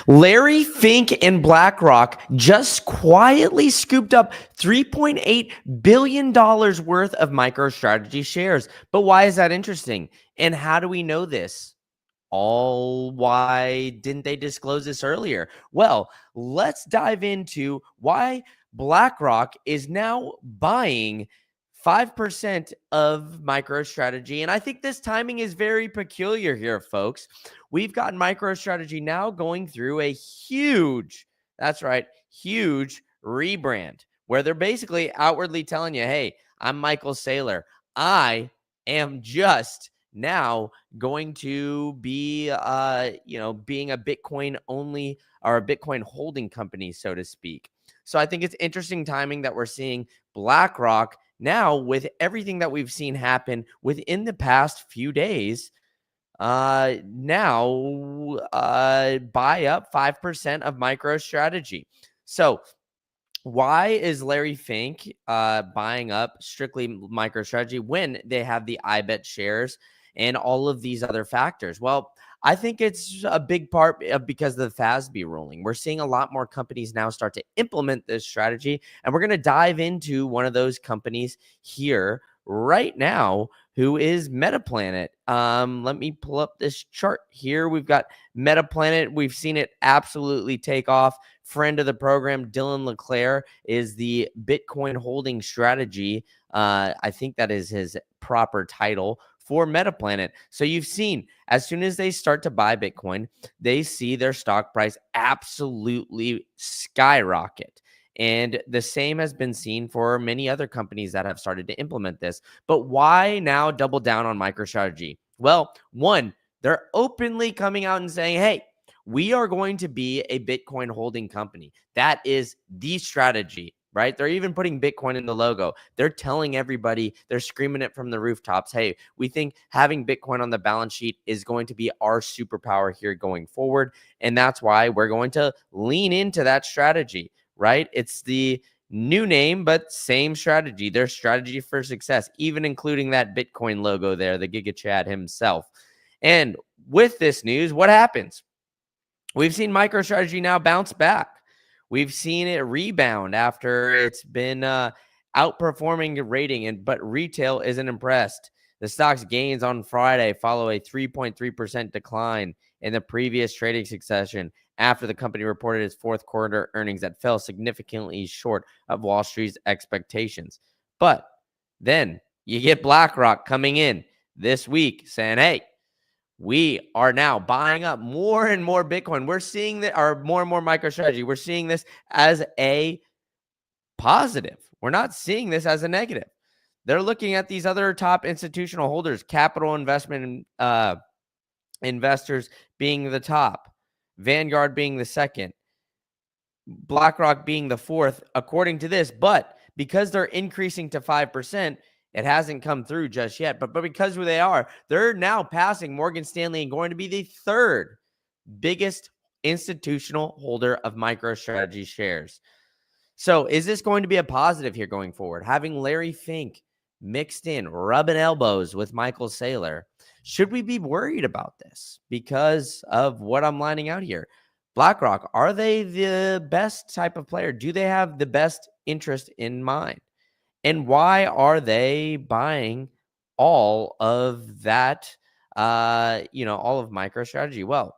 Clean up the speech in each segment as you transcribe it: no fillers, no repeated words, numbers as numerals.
Larry Fink and BlackRock just quietly scooped up $3.8 billion worth of MicroStrategy shares. But why is that interesting? And how do we know this? Why didn't they disclose this earlier? Well, let's dive into why BlackRock is now buying 5% of MicroStrategy. And I think this timing is very peculiar here, folks. We've got MicroStrategy now going through a huge, that's right, huge rebrand where they're basically outwardly telling you, hey, I'm Michael Saylor. I am just now going to be being a Bitcoin only or a Bitcoin holding company, so to speak. So I think it's interesting timing that we're seeing BlackRock now, with everything that we've seen happen within the past few days, buy up 5% of MicroStrategy. So why is Larry Fink buying up strictly MicroStrategy when they have the iBet shares and all of these other factors? Well, I think it's a big part because of the FASB ruling. We're seeing a lot more companies now start to implement this strategy, and we're going to dive into one of those companies here right now, who is MetaPlanet. Let me pull up this chart here. We've got MetaPlanet. We've seen it absolutely take off. Friend of the program, Dylan LeClaire, is the Bitcoin holding strategy. I think that is his proper title for MetaPlanet. So you've seen, as soon as they start to buy Bitcoin, they see their stock price absolutely skyrocket. And the same has been seen for many other companies that have started to implement this. But why now double down on MicroStrategy? Well, one, they're openly coming out and saying, hey, we are going to be a Bitcoin holding company. That is the strategy, right? They're even putting Bitcoin in the logo. They're telling everybody, they're screaming it from the rooftops. Hey, we think having Bitcoin on the balance sheet is going to be our superpower here going forward. And that's why we're going to lean into that strategy, right? It's the new name, but same strategy. Their strategy for success, even including that Bitcoin logo there, the Giga Chad himself. And with this news, what happens? We've seen MicroStrategy now bounce back. We've seen it rebound after it's been outperforming rating, but retail isn't impressed. The stock's gains on Friday follow a 3.3% decline in the previous trading succession after the company reported its fourth quarter earnings that fell significantly short of Wall Street's expectations. But then you get BlackRock coming in this week saying, hey, we are now buying up more and more Bitcoin. We're seeing that, or more and more MicroStrategy. We're seeing this as a positive. We're not seeing this as a negative. They're looking at these other top institutional holders, capital investment investors being the top, Vanguard being the second, BlackRock being the fourth, according to this. But because they're increasing to 5%, it hasn't come through just yet. But because they are, they're now passing Morgan Stanley and going to be the third biggest institutional holder of MicroStrategy shares. So is this going to be a positive here going forward? Having Larry Fink mixed in, rubbing elbows with Michael Saylor. Should we be worried about this because of what I'm lining out here? BlackRock, are they the best type of player? Do they have the best interest in mind? And why are they buying all of that, all of MicroStrategy? Well,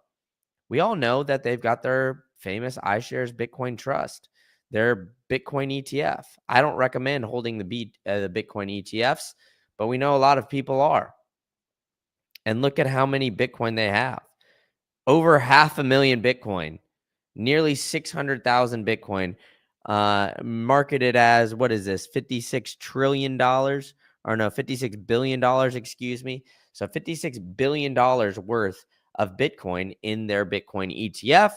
we all know that they've got their famous iShares Bitcoin Trust, their Bitcoin ETF. I don't recommend holding the Bitcoin ETFs, but we know a lot of people are. And look at how many Bitcoin they have. Over 500,000 Bitcoin, nearly 600,000 Bitcoin, marketed as, what is this, $56 trillion? Or no, $56 billion, excuse me. So $56 billion worth of Bitcoin in their Bitcoin ETF.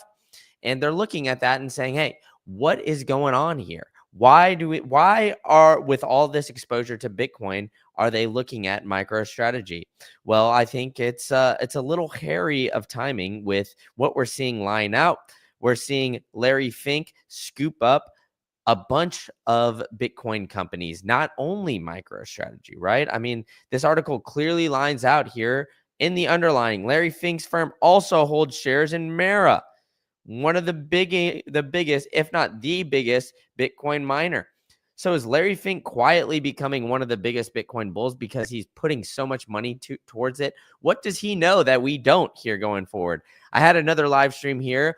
And they're looking at that and saying, hey, what is going on here? Why are, with all this exposure to Bitcoin, are they looking at MicroStrategy? Well, I think it's a little hairy of timing with what we're seeing line out. We're seeing Larry Fink scoop up a bunch of Bitcoin companies, not only MicroStrategy, right? I mean, this article clearly lines out here in the underlying. Larry Fink's firm also holds shares in Mara, one of the biggest, if not the biggest, Bitcoin miner. So is Larry Fink quietly becoming one of the biggest Bitcoin bulls because he's putting so much money towards it? What does he know that we don't here going forward? I had another live stream here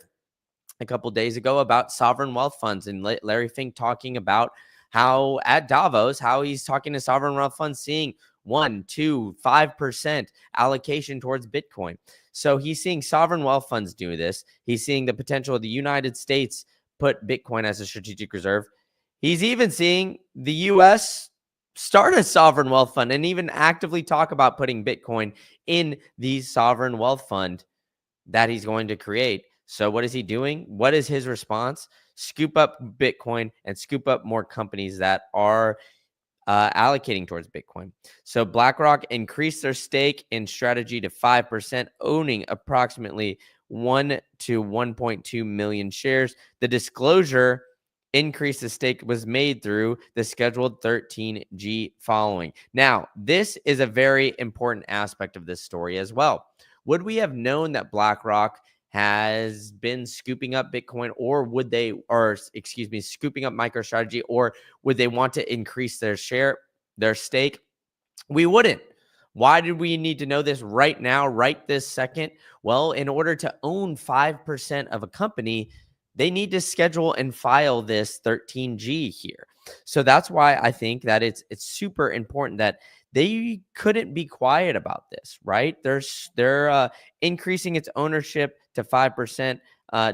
a couple days ago about sovereign wealth funds, and Larry Fink talking about how at Davos, how he's talking to sovereign wealth funds, seeing 1, 2, 5% allocation towards Bitcoin. So he's seeing sovereign wealth funds do this. He's seeing the potential of the United States put Bitcoin as a strategic reserve. He's even seeing the US start a sovereign wealth fund and even actively talk about putting Bitcoin in the sovereign wealth fund that he's going to create. So what is he doing? What is his response? Scoop up Bitcoin and scoop up more companies that are allocating towards Bitcoin. So BlackRock increased their stake in strategy to 5%, owning approximately 1 to 1.2 million shares. The disclosure increase the stake was made through the scheduled 13G following. Now, this is a very important aspect of this story as well. Would we have known that BlackRock has been scooping up Bitcoin, or would they, or excuse me, scooping up MicroStrategy, or would they want to increase their stake? We wouldn't. Why did we need to know this right now, right this second? Well, in order to own 5% of a company, they need to schedule and file this 13G here. So that's why I think that it's super important that they couldn't be quiet about this, right? They're increasing its ownership to 5%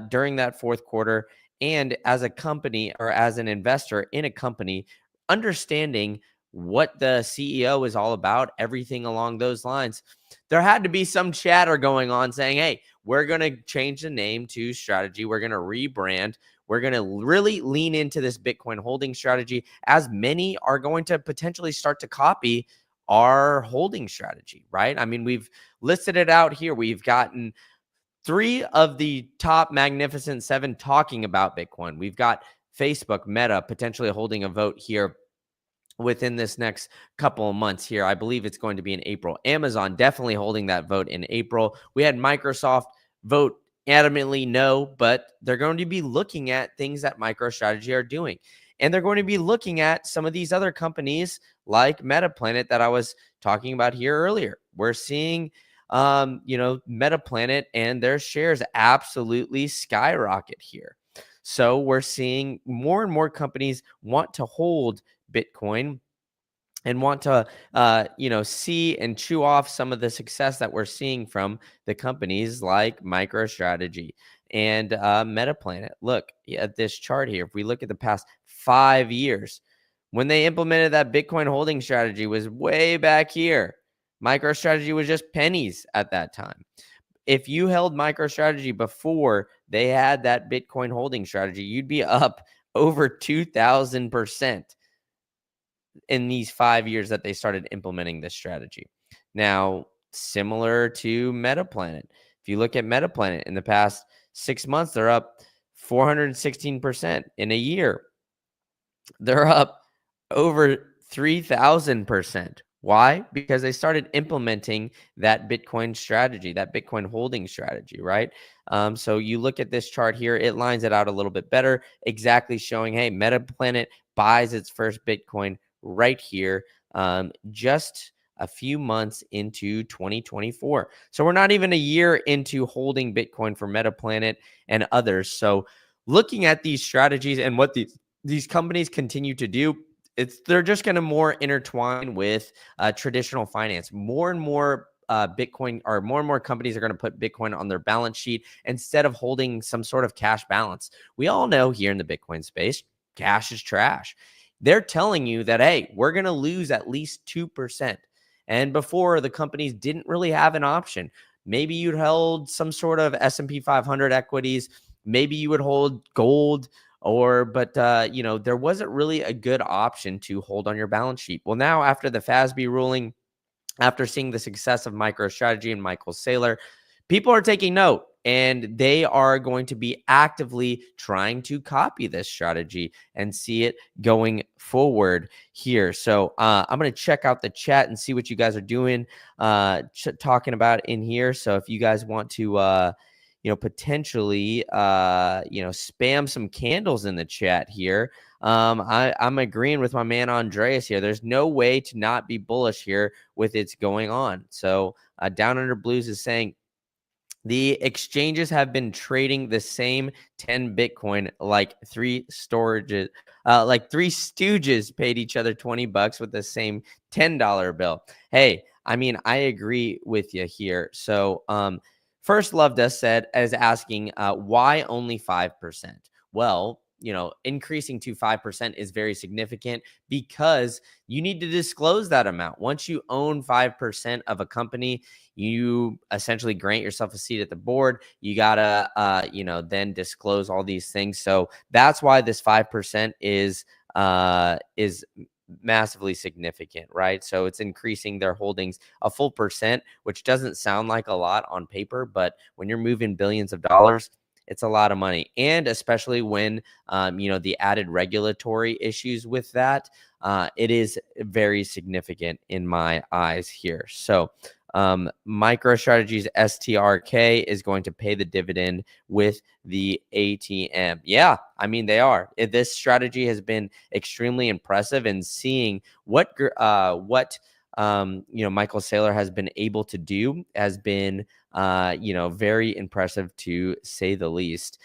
during that fourth quarter. And as a company, or as an investor in a company, understanding what the CEO is all about, everything along those lines, there had to be some chatter going on saying, hey, we're going to change the name to strategy. We're going to rebrand. We're going to really lean into this Bitcoin holding strategy, as many are going to potentially start to copy our holding strategy, right? I mean, we've listed it out here. We've gotten 3 of the top Magnificent 7 talking about Bitcoin. We've got Facebook, Meta potentially holding a vote here within this next couple of months here. I believe it's going to be in April. Amazon definitely holding that vote in April. We had Microsoft vote adamantly no, but they're going to be looking at things that MicroStrategy are doing. And they're going to be looking at some of these other companies like MetaPlanet that I was talking about here earlier. We're seeing MetaPlanet and their shares absolutely skyrocket here. So we're seeing more and more companies want to hold Bitcoin and want to see and chew off some of the success that we're seeing from the companies like MicroStrategy and MetaPlanet. Look at this chart here. If we look at the past 5 years, when they implemented that Bitcoin holding strategy was way back here. MicroStrategy was just pennies at that time. If you held MicroStrategy before they had that Bitcoin holding strategy, you'd be up over 2,000% in these 5 years that they started implementing this strategy. Now, similar to MetaPlanet, if you look at MetaPlanet in the past 6 months, they're up 416%. In a year, they're up over 3,000%. Why? Because they started implementing that Bitcoin strategy, that Bitcoin holding strategy, right? So you look at this chart here, it lines it out a little bit better, exactly showing, hey, MetaPlanet buys its first Bitcoin right here, just a few months into 2024. So we're not even a year into holding Bitcoin for MetaPlanet and others. So looking at these strategies and what these companies continue to do, they're just going to more intertwine with traditional finance. More and more Bitcoin, or more and more companies are going to put Bitcoin on their balance sheet instead of holding some sort of cash balance. We all know here in the Bitcoin space, cash is trash. They're telling you that, hey, we're going to lose at least 2%. And before, the companies didn't really have an option. Maybe you'd held some sort of S&P 500 equities. Maybe you would hold gold, but there wasn't really a good option to hold on your balance sheet. Well, now after the FASB ruling, after seeing the success of MicroStrategy and Michael Saylor, people are taking note, and they are going to be actively trying to copy this strategy and see it going forward here. So I'm going to check out the chat and see what you guys are doing, talking about in here. So if you guys want to potentially, spam some candles in the chat here. I'm agreeing with my man Andreas here. There's no way to not be bullish here with it's going on. So Down Under Blues is saying, the exchanges have been trading the same 10 Bitcoin like three stooges paid each other $20 with the same $10 bill. Hey, I mean, I agree with you here. So, First Loved Us said, as asking, why only 5%? Well, increasing to 5% is very significant because you need to disclose that amount. Once you own 5% of a company, you essentially grant yourself a seat at the board. You gotta, then disclose all these things. So that's why this 5% is massively significant, right? So it's increasing their holdings a full percent, which doesn't sound like a lot on paper, but when you're moving billions of dollars, it's a lot of money. And especially when, the added regulatory issues with that, it is very significant in my eyes here. So MicroStrategy's STRK is going to pay the dividend with the ATM. Yeah, I mean, they are. This strategy has been extremely impressive, and seeing what Michael Saylor has been able to do has been very impressive, to say the least.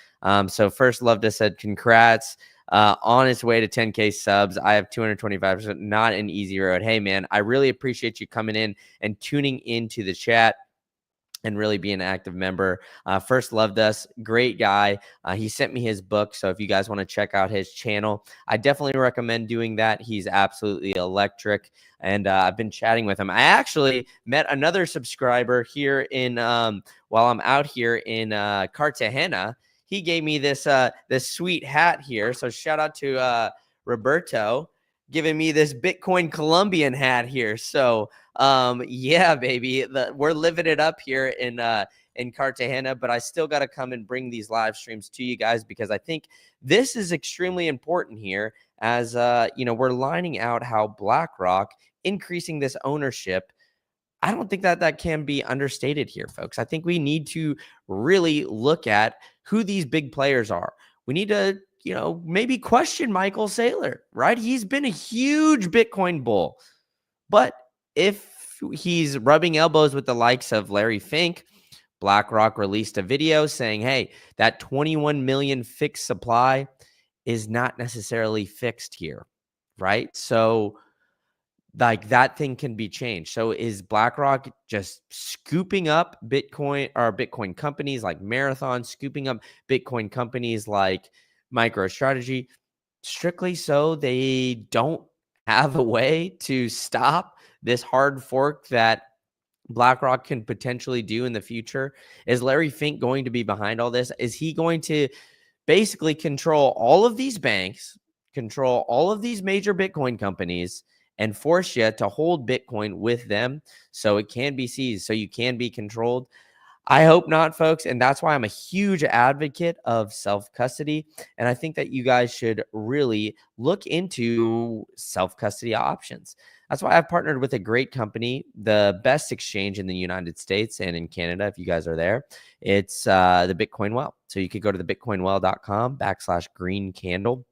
So First Loved Us said, congrats. On its way to 10K subs. I have 225%. Not an easy road. Hey, man, I really appreciate you coming in and tuning into the chat and really be an active member. First Loved Us, great guy. He sent me his book, so if you guys want to check out his channel, I definitely recommend doing that. He's absolutely electric, and I've been chatting with him. I actually met another subscriber here in while I'm out here in Cartagena. He gave me this sweet hat here, so shout out to Roberto giving me this Bitcoin Colombian hat here. So yeah, baby, we're living it up here in Cartagena, but I still got to come and bring these live streams to you guys because I think this is extremely important here, as we're lining out how BlackRock increasing this ownership. I don't think that can be understated here, folks. I think we need to really look at who these big players are. We need to, maybe question Michael Saylor, right? He's been a huge Bitcoin bull. But if he's rubbing elbows with the likes of Larry Fink, BlackRock released a video saying, hey, that 21 million fixed supply is not necessarily fixed here, right? So like that thing can be changed. So is BlackRock just scooping up Bitcoin companies like Marathon, scooping up Bitcoin companies like MicroStrategy, strictly so they don't have a way to stop this hard fork that BlackRock can potentially do in the future? Is Larry Fink going to be behind all this? Is he going to basically control all of these banks, control all of these major Bitcoin companies, and force you to hold Bitcoin with them so it can be seized, so you can be controlled? I hope not, folks. And that's why I'm a huge advocate of self-custody. And I think that you guys should really look into self-custody options. That's why I've partnered with a great company, the best exchange in the United States and in Canada, if you guys are there. It's the Bitcoin Well. So you could go to thebitcoinwell.com/green candle.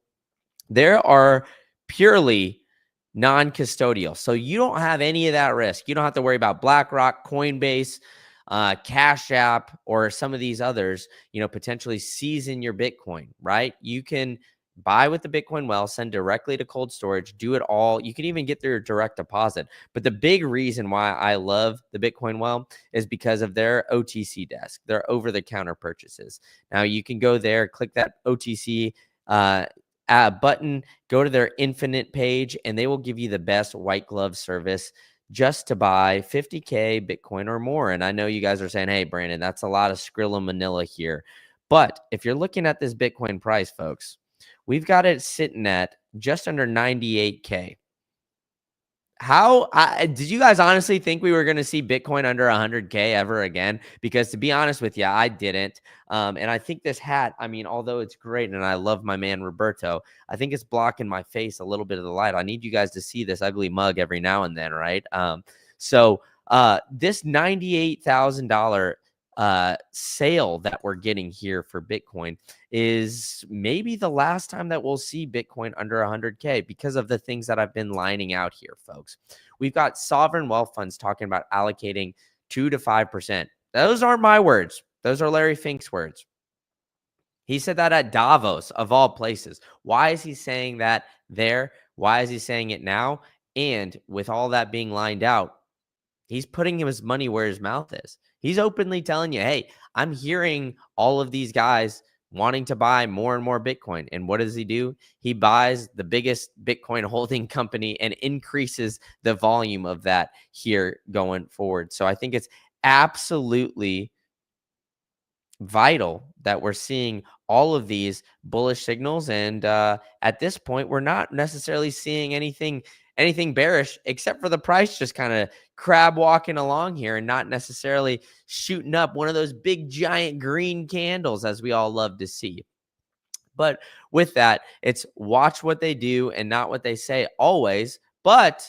There are purely non-custodial. So you don't have any of that risk. You don't have to worry about BlackRock, Coinbase, Cash App, or some of these others, potentially seizing your Bitcoin, right? You can buy with the Bitcoin Well, send directly to cold storage, do it all. You can even get their direct deposit. But the big reason why I love the Bitcoin Well is because of their OTC desk, their over-the-counter purchases. Now you can go there, click that OTC button, go to their infinite page, and they will give you the best white glove service just to buy 50K Bitcoin or more. And I know you guys are saying, hey, Brandon, that's a lot of Skrilla Manila here. But if you're looking at this Bitcoin price, folks, we've got it sitting at just under 98K. Did you guys honestly think we were going to see Bitcoin under 100K ever again? Because to be honest with you, I didn't. And I think this hat, I mean, although it's great and I love my man Roberto, I think it's blocking my face a little bit of the light. I need you guys to see this ugly mug every now and then, right? So this $98,000 sale that we're getting here for Bitcoin is maybe the last time that we'll see Bitcoin under 100K because of the things that I've been lining out here, folks. We've got sovereign wealth funds talking about allocating 2 to 5%. Those aren't my words. Those are Larry Fink's words. He said that at Davos, of all places. Why is he saying that there? Why is he saying it now? And with all that being lined out, he's putting his money where his mouth is. He's openly telling you, hey, I'm hearing all of these guys wanting to buy more and more Bitcoin. And what does he do? He buys the biggest Bitcoin holding company and increases the volume of that here going forward. So I think it's absolutely vital that we're seeing all of these bullish signals, and at this point we're not necessarily seeing anything bearish, except for the price just kind of crab walking along here and not necessarily shooting up one of those big giant green candles as we all love to see. But with that, it's watch what they do and not what they say always. But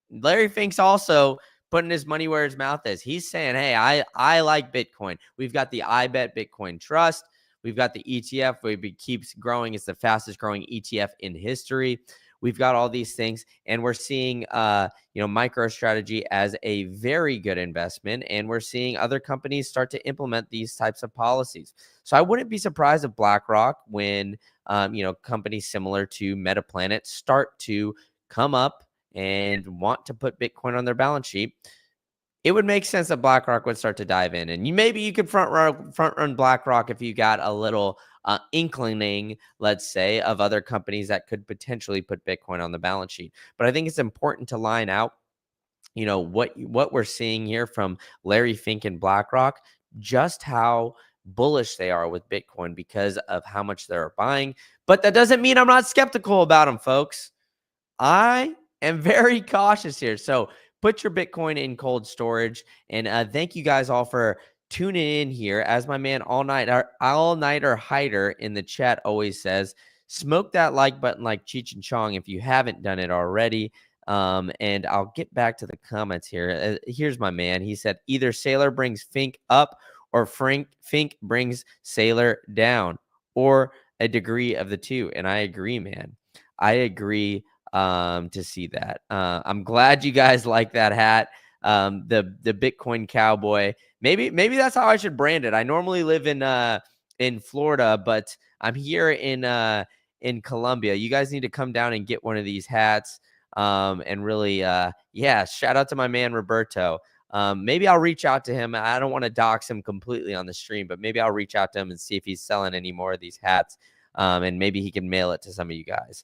Larry Fink's also putting his money where his mouth is. He's saying, hey, I like Bitcoin. We've got the I Bet Bitcoin Trust. We've got the ETF, where it keeps growing. It's the fastest growing ETF in history. We've got all these things, and we're seeing, MicroStrategy as a very good investment, and we're seeing other companies start to implement these types of policies. So I wouldn't be surprised if BlackRock, when companies similar to Metaplanet start to come up and want to put Bitcoin on their balance sheet, it would make sense that BlackRock would start to dive in. And maybe you could front run BlackRock if you got a little inclining, let's say, of other companies that could potentially put Bitcoin on the balance sheet. But I think it's important to line out, what we're seeing here from Larry Fink and BlackRock, just how bullish they are with Bitcoin because of how much they're buying. But that doesn't mean I'm not skeptical about them, folks. I am very cautious here. So put your Bitcoin in cold storage. And thank you guys all for tuning in here. As my man all-nighter hider in the chat always says, smoke that like button like Cheech and Chong if you haven't done it already. And I'll get back to the comments here. Here's my man. He said, either Sailor brings Fink up or Fink brings Sailor down, or a degree of the two. And I agree, man. I agree to see that. I'm glad you guys like that hat. The Bitcoin cowboy. Maybe that's how I should brand it. I normally live in Florida, but I'm here in Colombia. You guys need to come down and get one of these hats. And really, shout out to my man Roberto. Maybe I'll reach out to him. I don't want to dox him completely on the stream, but maybe I'll reach out to him and see if he's selling any more of these hats. And maybe he can mail it to some of you guys.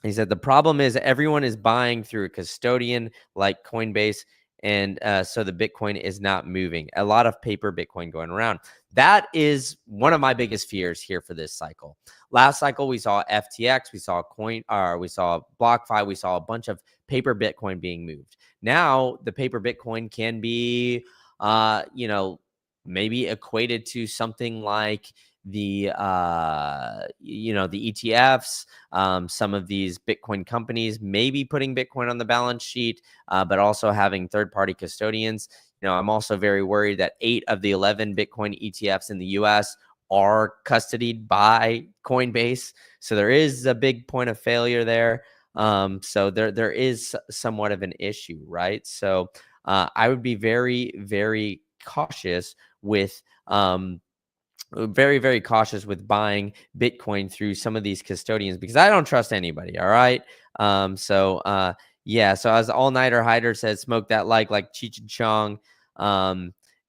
He said, the problem is everyone is buying through a custodian like Coinbase, and so the Bitcoin is not moving. A lot of paper Bitcoin going around. That is one of my biggest fears here for this cycle. Last cycle, we saw FTX, we saw we saw BlockFi, we saw a bunch of paper Bitcoin being moved. Now, the paper Bitcoin can be, maybe equated to something like the ETFs, some of these Bitcoin companies maybe putting Bitcoin on the balance sheet, but also having third-party custodians. I'm also very worried that 8 of the 11 Bitcoin ETFs in the US are custodied by Coinbase. So there is a big point of failure there. So there is somewhat of an issue, right? So I would be very, very cautious with very, very cautious with buying Bitcoin through some of these custodians, because I don't trust anybody. All right. So as all-nighter hider says, smoke that like Cheech and Chong.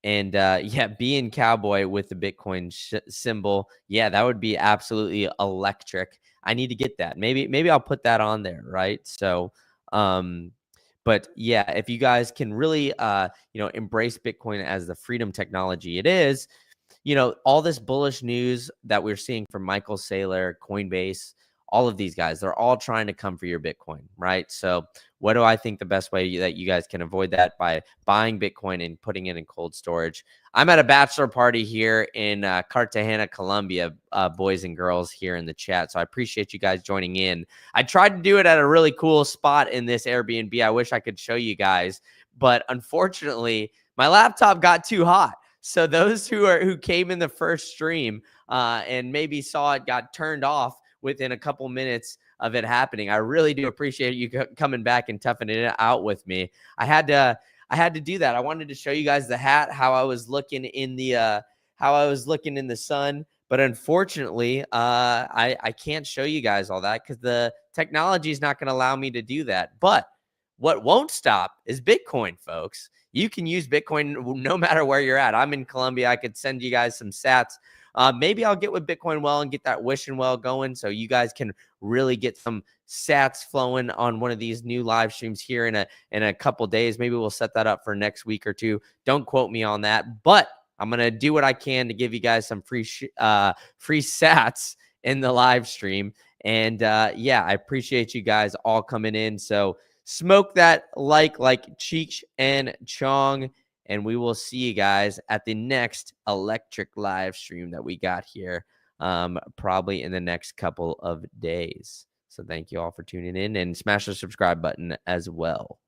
Being cowboy with the Bitcoin symbol. Yeah, that would be absolutely electric. I need to get that. Maybe I'll put that on there. Right. So, but yeah, if you guys can really, embrace Bitcoin as the freedom technology it is, all this bullish news that we're seeing from Michael Saylor, Coinbase, all of these guys, they're all trying to come for your Bitcoin, right? So what do I think the best way that you guys can avoid that? By buying Bitcoin and putting it in cold storage. I'm at a bachelor party here in Cartagena, Colombia, boys and girls here in the chat. So I appreciate you guys joining in. I tried to do it at a really cool spot in this Airbnb. I wish I could show you guys, but unfortunately, my laptop got too hot. So those who came in the first stream and maybe saw it got turned off within a couple minutes of it happening, I really do appreciate you coming back and toughing it out with me. I had to do that. I wanted to show you guys the hat, how I was looking in the sun. But unfortunately, I can't show you guys all that because the technology is not going to allow me to do that. But what won't stop is Bitcoin, folks. You can use Bitcoin no matter where you're at. I'm in Colombia. I could send you guys some sats. Maybe I'll get with Bitcoin Well and get that wishing well going so you guys can really get some sats flowing on one of these new live streams here in a couple days. Maybe we'll set that up for next week or two. Don't quote me on that, but I'm going to do what I can to give you guys some free sats in the live stream. And yeah, I appreciate you guys all coming in. So smoke that like Cheech and Chong. And we will see you guys at the next electric live stream that we got here, probably in the next couple of days. So thank you all for tuning in and smash the subscribe button as well.